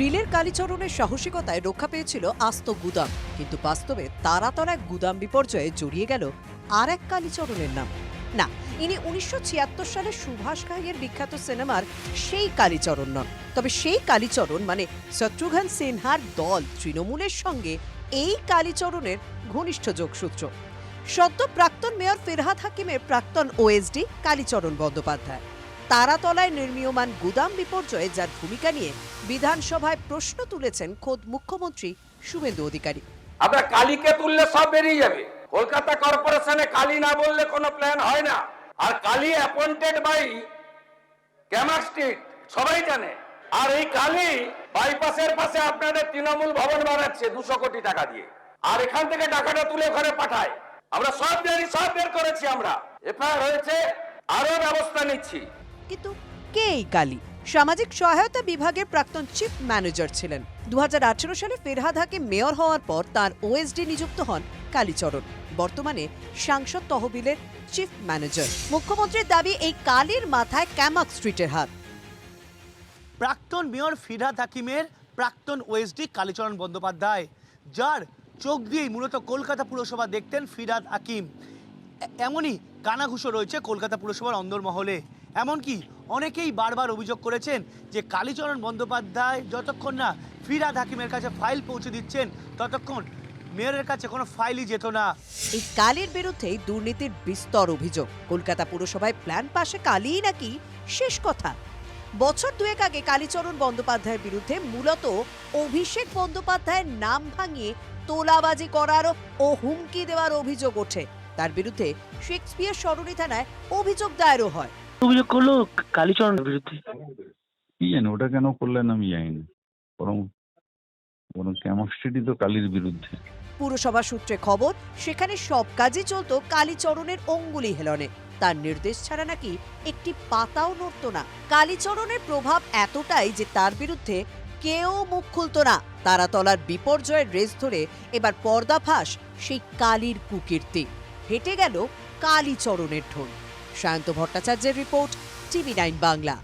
রিলের কালীচরণের সাহসিকতায় রক্ষা পেয়েছিল আস্ত গুদাম, কিন্তু বাস্তবে তারাতলায় গুদাম বিপর্যয়ে জড়িয়ে গেল আর এক কালীচরণের নাম। না, ইনি 1976 সালে সুভাষ ঘাইয়ের বিখ্যাত সিনেমার সেই কালীচরণ নন। তবে সেই কালীচরণ মানে শত্রুঘ্ন সিনহার দল তৃণমূলের সঙ্গে এই কালীচরণের ঘনিষ্ঠ যোগসূত্র। সদ্য প্রাক্তন মেয়র ফিরহাদ হাকিমের প্রাক্তন ওএসডি কালীচরণ বন্দ্যোপাধ্যায় তারাতলায় নির্মীয়মান গুদাম বিপর্যয়ে যার ভূমিকা নিয়ে বিধানসভায় প্রশ্ন তুলেছেন খোদ মুখ্যমন্ত্রী শুভেন্দু অধিকারী। আমরা কালীকে তুললে সব বেরিয়ে যাবে। কলকাতা কর্পোরেশনে কালী না বললে কোনো প্ল্যান হয় না। আর Kali appointed by Camac Street, সবাই জানে। আর এই কালী বাইপাসের পাশে আপনাদের তৃণমূল ভবন বানাচ্ছে 200 কোটি টাকা দিয়ে, আর এখান থেকে টাকাটা তুলে ওখানে পাঠায়। আমরা সব জানি, সব বের করেছি, আমরা এফআইআর হয়েছে, আরো ব্যবস্থা নিচ্ছি। কিন্তু কে এই কালী? সামাজিক সহায়তা বিভাগের প্রাক্তন চিফ ম্যানেজার ছিলেন। 2018 সালে ফিরহাদ হাকিম মেয়র হওয়ার পর তার ওএসডি নিযুক্ত হন কালীচরণ, বর্তমানে সাংসদ তহবিলের চিফ ম্যানেজার। মুখ্যমন্ত্রীর দাবি এই কালীর মাথায় ক্যামাক স্ট্রিটের হাত। প্রাক্তন মেয়র ফিরহাদ হাকিমের প্রাক্তন ওএসডি কালীচরণ বন্দ্যোপাধ্যায়, যার চোখ দিয়েই মূলত কলকাতা পুরসভা দেখতেন ফিরহাদ হাকিম। এমনই কানাঘুষো রয়েছে কলকাতা পুরসভার অন্দরমহলে। এমনকি অনেকেই বারবার অভিযোগ করেছেন যে কালীচরণ বন্দ্যোপাধ্যায় যতক্ষণ না ফিরহাদ হাকিমের কাছে ফাইল পৌঁছে দিচ্ছেন ততক্ষণ মেয়রের কাছে কোনো ফাইলই যেত না। এই কালীর বিরুদ্ধেই দুর্নীতির বিস্তর অভিযোগ। কলকাতা পুরসভায় প্ল্যান পাশে কালীই নাকি শেষ কথা। বছর দুয়েক আগে কালীচরণ বন্দ্যোপাধ্যায়ের বিরুদ্ধে মূলত অভিষেক বন্দ্যোপাধ্যায়ের নাম ভাঙিয়ে তোলাবাজি করার ও হুমকি দেওয়ার অভিযোগ ওঠে। তার বিরুদ্ধে শেক্সপিয়ার সরণি থানায় অভিযোগ দায়েরও হয়। অভিযোগ করলো কালীচরণের বিরুদ্ধে। কি জানি ওটা কেন করলেন আমি জানি না, বরং কেমিস্ট্রি তো কালীর বিরুদ্ধে। পুরসভা সূত্রে খবর, সেখানে সব কাজই চলত কালীচরণের অঙ্গুলি হেলনে। তার নির্দেশ ছাড়া নাকি একটি পাতাও নড়ত না। কালীচরণের প্রভাব এতটাই যে তার বিরুদ্ধে কেউ মুখ খুলত না। তারাতলার বিপর্যয়ের রেস ধরে এবার পর্দাফাঁস সেই কালীর কুকীর্তি। হেঁটে গেল কালীচরণের ঢোল। সায়ন্ত ভট্টাচার্যের রিপোর্ট, TV9 বাংলা।